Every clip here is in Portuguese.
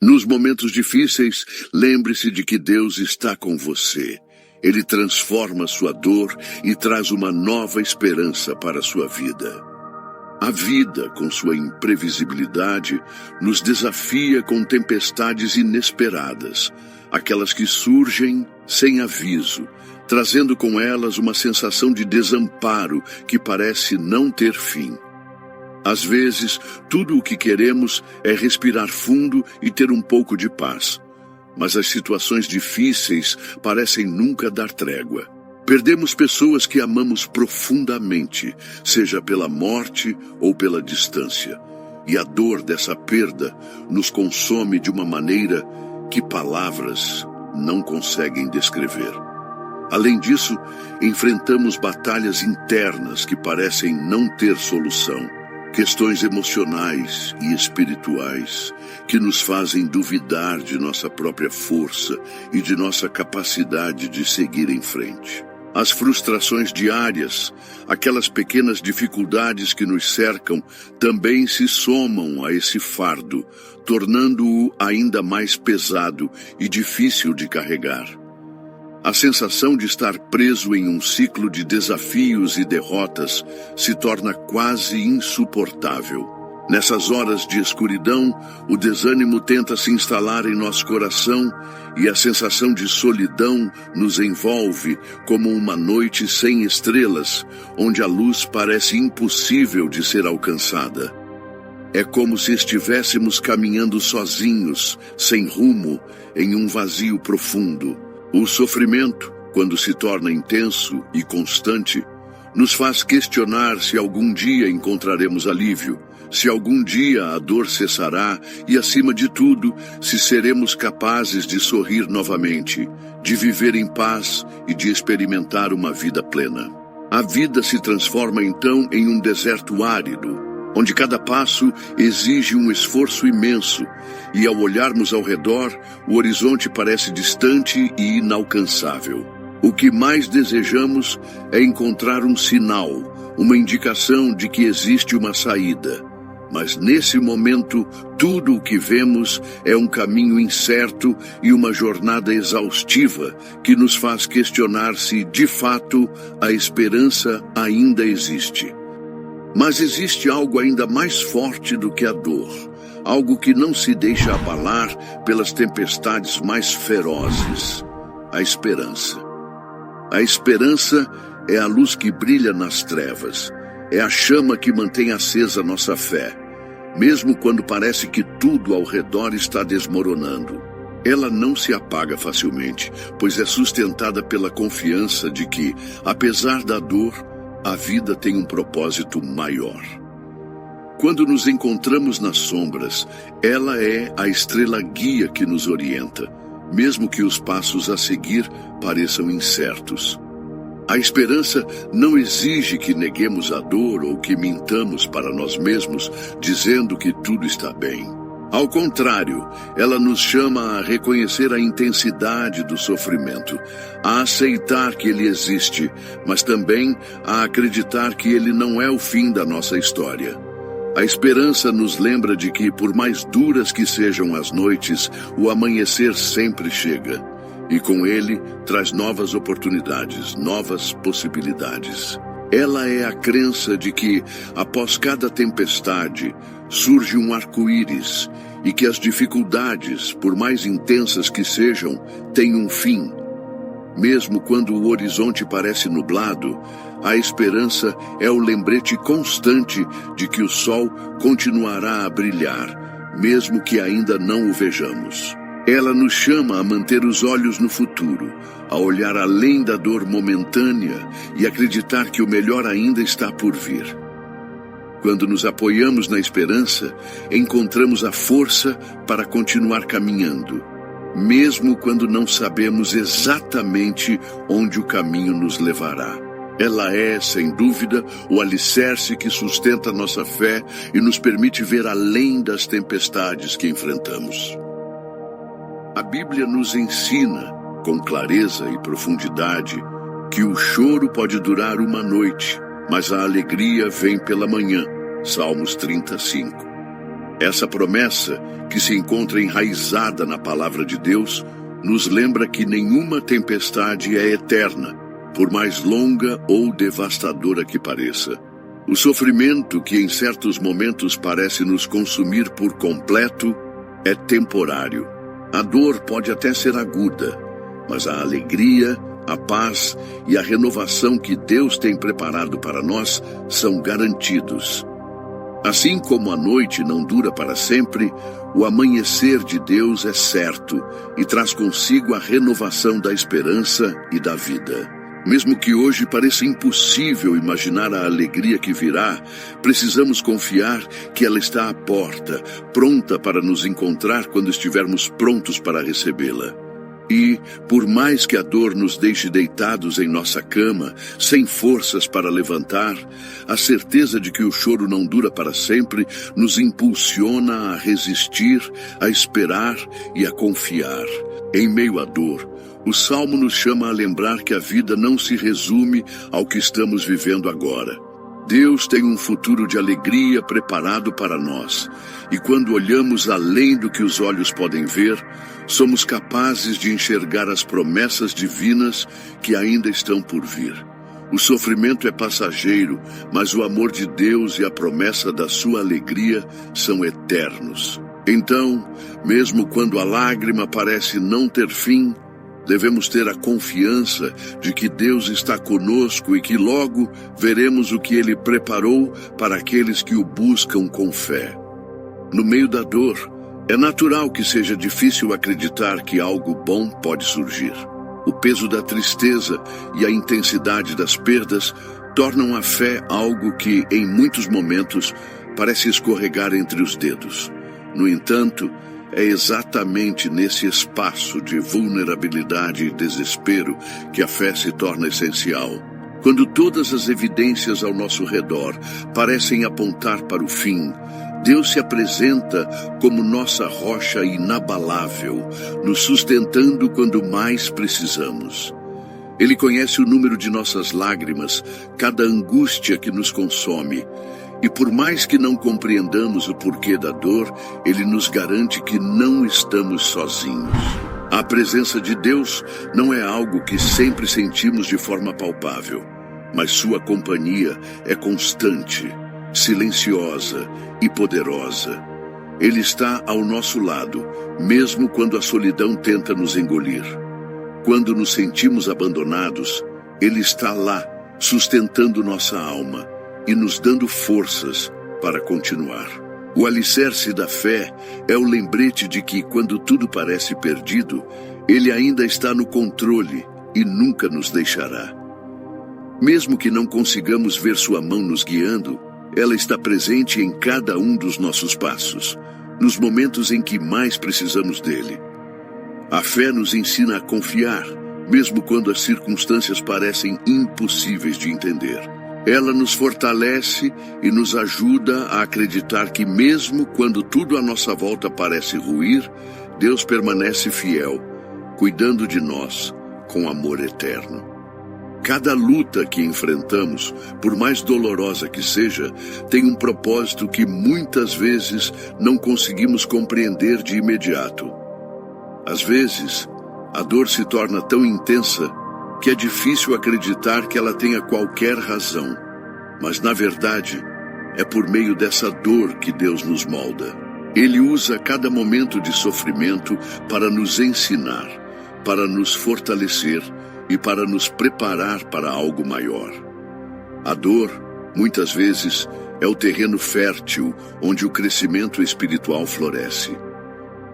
Nos momentos difíceis, lembre-se de que Deus está com você. Ele transforma sua dor e traz uma nova esperança para a sua vida. A vida, com sua imprevisibilidade, nos desafia com tempestades inesperadas, aquelas que surgem sem aviso, trazendo com elas uma sensação de desamparo que parece não ter fim. Às vezes, tudo o que queremos é respirar fundo e ter um pouco de paz. Mas as situações difíceis parecem nunca dar trégua. Perdemos pessoas que amamos profundamente, seja pela morte ou pela distância. E a dor dessa perda nos consome de uma maneira que palavras não conseguem descrever. Além disso, enfrentamos batalhas internas que parecem não ter solução. Questões emocionais e espirituais que nos fazem duvidar de nossa própria força e de nossa capacidade de seguir em frente. As frustrações diárias, aquelas pequenas dificuldades que nos cercam, também se somam a esse fardo, tornando-o ainda mais pesado e difícil de carregar. A sensação de estar preso em um ciclo de desafios e derrotas se torna quase insuportável. Nessas horas de escuridão, o desânimo tenta se instalar em nosso coração e a sensação de solidão nos envolve como uma noite sem estrelas, onde a luz parece impossível de ser alcançada. É como se estivéssemos caminhando sozinhos, sem rumo, em um vazio profundo. O sofrimento, quando se torna intenso e constante, nos faz questionar se algum dia encontraremos alívio, se algum dia a dor cessará e, acima de tudo, se seremos capazes de sorrir novamente, de viver em paz e de experimentar uma vida plena. A vida se transforma então em um deserto árido, onde cada passo exige um esforço imenso, e ao olharmos ao redor, o horizonte parece distante e inalcançável. O que mais desejamos é encontrar um sinal, uma indicação de que existe uma saída. Mas nesse momento, tudo o que vemos é um caminho incerto e uma jornada exaustiva que nos faz questionar se, de fato, a esperança ainda existe. Mas existe algo ainda mais forte do que a dor, algo que não se deixa abalar pelas tempestades mais ferozes: a esperança. A esperança é a luz que brilha nas trevas, é a chama que mantém acesa nossa fé, mesmo quando parece que tudo ao redor está desmoronando. Ela não se apaga facilmente, pois é sustentada pela confiança de que, apesar da dor, a vida tem um propósito maior. Quando nos encontramos nas sombras, ela é a estrela guia que nos orienta, mesmo que os passos a seguir pareçam incertos. A esperança não exige que neguemos a dor ou que mintamos para nós mesmos, dizendo que tudo está bem. Ao contrário, ela nos chama a reconhecer a intensidade do sofrimento, a aceitar que ele existe, mas também a acreditar que ele não é o fim da nossa história. A esperança nos lembra de que, por mais duras que sejam as noites, o amanhecer sempre chega, e com ele traz novas oportunidades, novas possibilidades. Ela é a crença de que, após cada tempestade, surge um arco-íris e que as dificuldades, por mais intensas que sejam, têm um fim. Mesmo quando o horizonte parece nublado, a esperança é o lembrete constante de que o sol continuará a brilhar, mesmo que ainda não o vejamos. Ela nos chama a manter os olhos no futuro, a olhar além da dor momentânea e acreditar que o melhor ainda está por vir. Quando nos apoiamos na esperança, encontramos a força para continuar caminhando, mesmo quando não sabemos exatamente onde o caminho nos levará. Ela é, sem dúvida, o alicerce que sustenta nossa fé e nos permite ver além das tempestades que enfrentamos. A Bíblia nos ensina, com clareza e profundidade, que o choro pode durar uma noite, mas a alegria vem pela manhã. Salmos 35. Essa promessa, que se encontra enraizada na palavra de Deus, nos lembra que nenhuma tempestade é eterna, por mais longa ou devastadora que pareça. O sofrimento, que em certos momentos parece nos consumir por completo, é temporário. A dor pode até ser aguda, mas a alegria, a paz e a renovação que Deus tem preparado para nós são garantidos. Assim como a noite não dura para sempre, o amanhecer de Deus é certo e traz consigo a renovação da esperança e da vida. Mesmo que hoje pareça impossível imaginar a alegria que virá, precisamos confiar que ela está à porta, pronta para nos encontrar quando estivermos prontos para recebê-la. E, por mais que a dor nos deixe deitados em nossa cama, sem forças para levantar, a certeza de que o choro não dura para sempre nos impulsiona a resistir, a esperar e a confiar. Em meio à dor, o Salmo nos chama a lembrar que a vida não se resume ao que estamos vivendo agora. Deus tem um futuro de alegria preparado para nós, e quando olhamos além do que os olhos podem ver, somos capazes de enxergar as promessas divinas que ainda estão por vir. O sofrimento é passageiro, mas o amor de Deus e a promessa da sua alegria são eternos. Então, mesmo quando a lágrima parece não ter fim, devemos ter a confiança de que Deus está conosco e que logo veremos o que Ele preparou para aqueles que o buscam com fé. No meio da dor, é natural que seja difícil acreditar que algo bom pode surgir. O peso da tristeza e a intensidade das perdas tornam a fé algo que, em muitos momentos, parece escorregar entre os dedos. No entanto, é exatamente nesse espaço de vulnerabilidade e desespero que a fé se torna essencial. Quando todas as evidências ao nosso redor parecem apontar para o fim, Deus se apresenta como nossa rocha inabalável, nos sustentando quando mais precisamos. Ele conhece o número de nossas lágrimas, cada angústia que nos consome. E por mais que não compreendamos o porquê da dor, Ele nos garante que não estamos sozinhos. A presença de Deus não é algo que sempre sentimos de forma palpável, mas sua companhia é constante, silenciosa e poderosa. Ele está ao nosso lado, mesmo quando a solidão tenta nos engolir. Quando nos sentimos abandonados, Ele está lá, sustentando nossa alma e nos dando forças para continuar. O alicerce da fé é o lembrete de que, quando tudo parece perdido, Ele ainda está no controle e nunca nos deixará. Mesmo que não consigamos ver sua mão nos guiando, ela está presente em cada um dos nossos passos, nos momentos em que mais precisamos dele. A fé nos ensina a confiar, mesmo quando as circunstâncias parecem impossíveis de entender. Ela nos fortalece e nos ajuda a acreditar que, mesmo quando tudo à nossa volta parece ruir, Deus permanece fiel, cuidando de nós com amor eterno. Cada luta que enfrentamos, por mais dolorosa que seja, tem um propósito que muitas vezes não conseguimos compreender de imediato. Às vezes, a dor se torna tão intensa que é difícil acreditar que ela tenha qualquer razão. Mas, na verdade, é por meio dessa dor que Deus nos molda. Ele usa cada momento de sofrimento para nos ensinar, para nos fortalecer e para nos preparar para algo maior. A dor, muitas vezes, é o terreno fértil onde o crescimento espiritual floresce.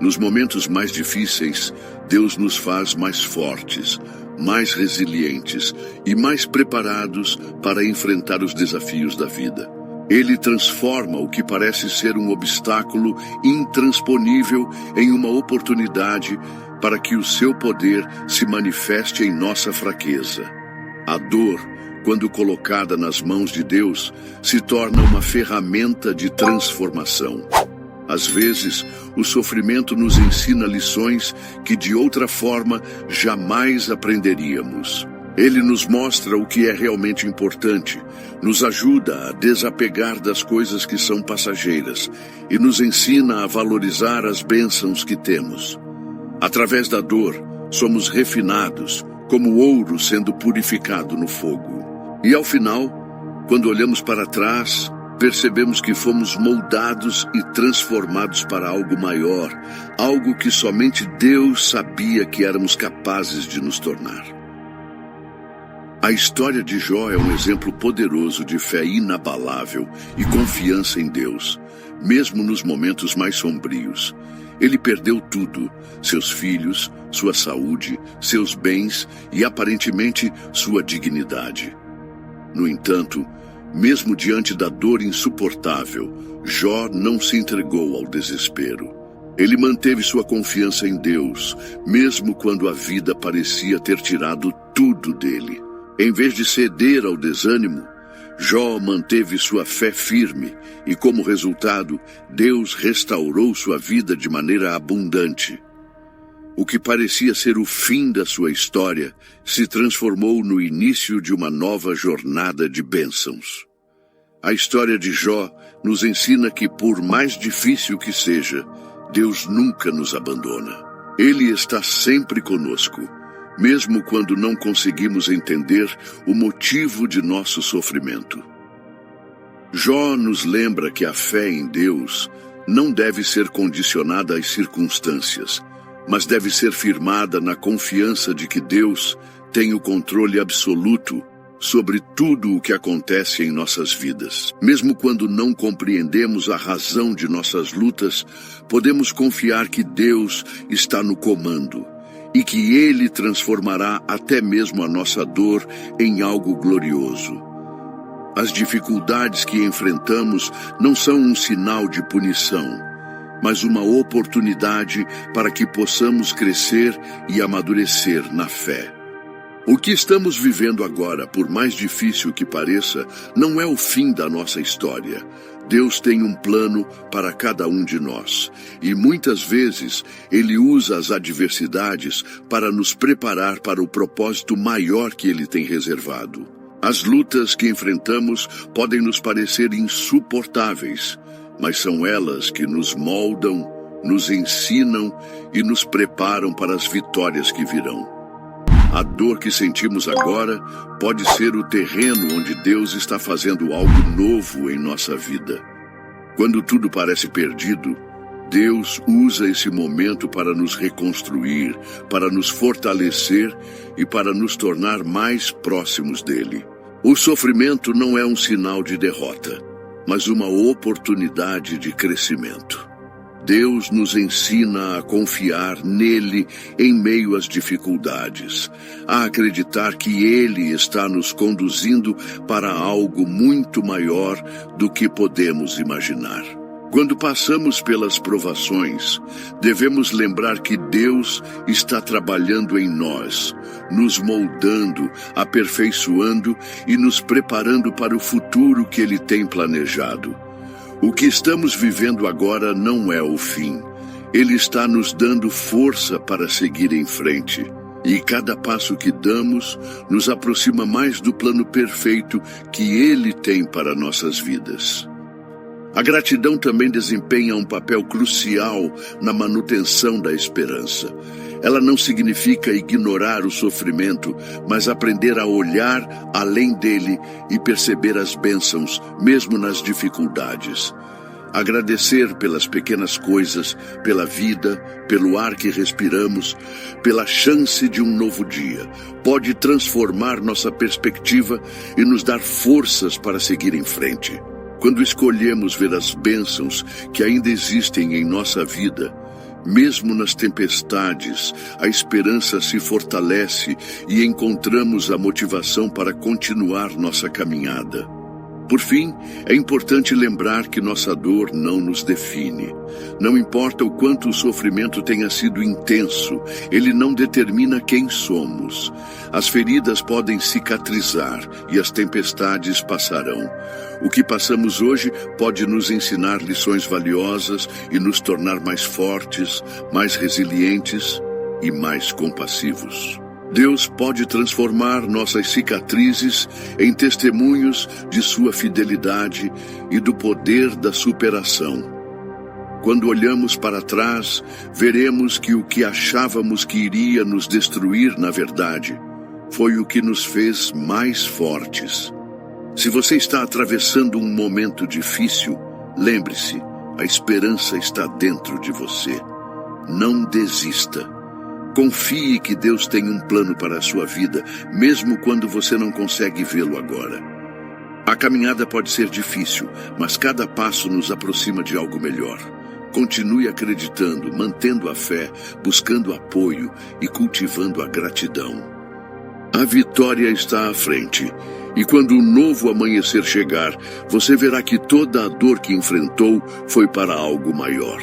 Nos momentos mais difíceis, Deus nos faz mais fortes, mais resilientes e mais preparados para enfrentar os desafios da vida. Ele transforma o que parece ser um obstáculo intransponível em uma oportunidade para que o seu poder se manifeste em nossa fraqueza. A dor, quando colocada nas mãos de Deus, se torna uma ferramenta de transformação. Às vezes, o sofrimento nos ensina lições que de outra forma jamais aprenderíamos. Ele nos mostra o que é realmente importante, nos ajuda a desapegar das coisas que são passageiras e nos ensina a valorizar as bênçãos que temos. Através da dor, somos refinados, como ouro sendo purificado no fogo. E ao final, quando olhamos para trás, percebemos que fomos moldados e transformados para algo maior, algo que somente Deus sabia que éramos capazes de nos tornar. A história de Jó é um exemplo poderoso de fé inabalável e confiança em Deus, mesmo nos momentos mais sombrios. Ele perdeu tudo: seus filhos, sua saúde, seus bens e, aparentemente, sua dignidade. No entanto, mesmo diante da dor insuportável, Jó não se entregou ao desespero. Ele manteve sua confiança em Deus, mesmo quando a vida parecia ter tirado tudo dele. Em vez de ceder ao desânimo, Jó manteve sua fé firme e, como resultado, Deus restaurou sua vida de maneira abundante. O que parecia ser o fim da sua história se transformou no início de uma nova jornada de bênçãos. A história de Jó nos ensina que, por mais difícil que seja, Deus nunca nos abandona. Ele está sempre conosco, mesmo quando não conseguimos entender o motivo de nosso sofrimento. Jó nos lembra que a fé em Deus não deve ser condicionada às circunstâncias, mas deve ser firmada na confiança de que Deus tem o controle absoluto sobre tudo o que acontece em nossas vidas. Mesmo quando não compreendemos a razão de nossas lutas, podemos confiar que Deus está no comando e que Ele transformará até mesmo a nossa dor em algo glorioso. As dificuldades que enfrentamos não são um sinal de punição, mas uma oportunidade para que possamos crescer e amadurecer na fé. O que estamos vivendo agora, por mais difícil que pareça, não é o fim da nossa história. Deus tem um plano para cada um de nós, e muitas vezes Ele usa as adversidades para nos preparar para o propósito maior que Ele tem reservado. As lutas que enfrentamos podem nos parecer insuportáveis, mas são elas que nos moldam, nos ensinam e nos preparam para as vitórias que virão. A dor que sentimos agora pode ser o terreno onde Deus está fazendo algo novo em nossa vida. Quando tudo parece perdido, Deus usa esse momento para nos reconstruir, para nos fortalecer e para nos tornar mais próximos dele. O sofrimento não é um sinal de derrota, mas uma oportunidade de crescimento. Deus nos ensina a confiar nele em meio às dificuldades, a acreditar que Ele está nos conduzindo para algo muito maior do que podemos imaginar. Quando passamos pelas provações, devemos lembrar que Deus está trabalhando em nós, nos moldando, aperfeiçoando e nos preparando para o futuro que Ele tem planejado. O que estamos vivendo agora não é o fim. Ele está nos dando força para seguir em frente. E cada passo que damos nos aproxima mais do plano perfeito que Ele tem para nossas vidas. A gratidão também desempenha um papel crucial na manutenção da esperança. Ela não significa ignorar o sofrimento, mas aprender a olhar além dele e perceber as bênçãos, mesmo nas dificuldades. Agradecer pelas pequenas coisas, pela vida, pelo ar que respiramos, pela chance de um novo dia, pode transformar nossa perspectiva e nos dar forças para seguir em frente. Quando escolhemos ver as bênçãos que ainda existem em nossa vida, mesmo nas tempestades, a esperança se fortalece e encontramos a motivação para continuar nossa caminhada. Por fim, é importante lembrar que nossa dor não nos define. Não importa o quanto o sofrimento tenha sido intenso, ele não determina quem somos. As feridas podem cicatrizar e as tempestades passarão. O que passamos hoje pode nos ensinar lições valiosas e nos tornar mais fortes, mais resilientes e mais compassivos. Deus pode transformar nossas cicatrizes em testemunhos de sua fidelidade e do poder da superação. Quando olhamos para trás, veremos que o que achávamos que iria nos destruir, na verdade, foi o que nos fez mais fortes. Se você está atravessando um momento difícil, lembre-se, a esperança está dentro de você. Não desista. Confie que Deus tem um plano para a sua vida, mesmo quando você não consegue vê-lo agora. A caminhada pode ser difícil, mas cada passo nos aproxima de algo melhor. Continue acreditando, mantendo a fé, buscando apoio e cultivando a gratidão. A vitória está à frente, e quando o novo amanhecer chegar, você verá que toda a dor que enfrentou foi para algo maior.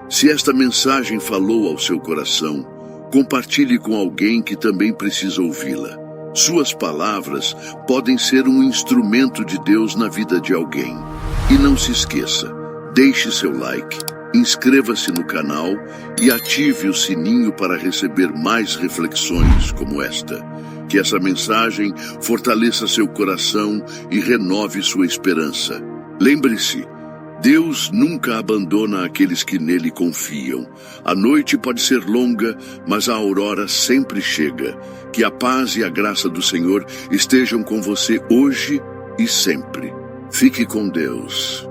Se esta mensagem falou ao seu coração, compartilhe com alguém que também precisa ouvi-la. Suas palavras podem ser um instrumento de Deus na vida de alguém. E não se esqueça, deixe seu like, inscreva-se no canal e ative o sininho para receber mais reflexões como esta. Que essa mensagem fortaleça seu coração e renove sua esperança. Lembre-se, Deus nunca abandona aqueles que nele confiam. A noite pode ser longa, mas a aurora sempre chega. Que a paz e a graça do Senhor estejam com você hoje e sempre. Fique com Deus.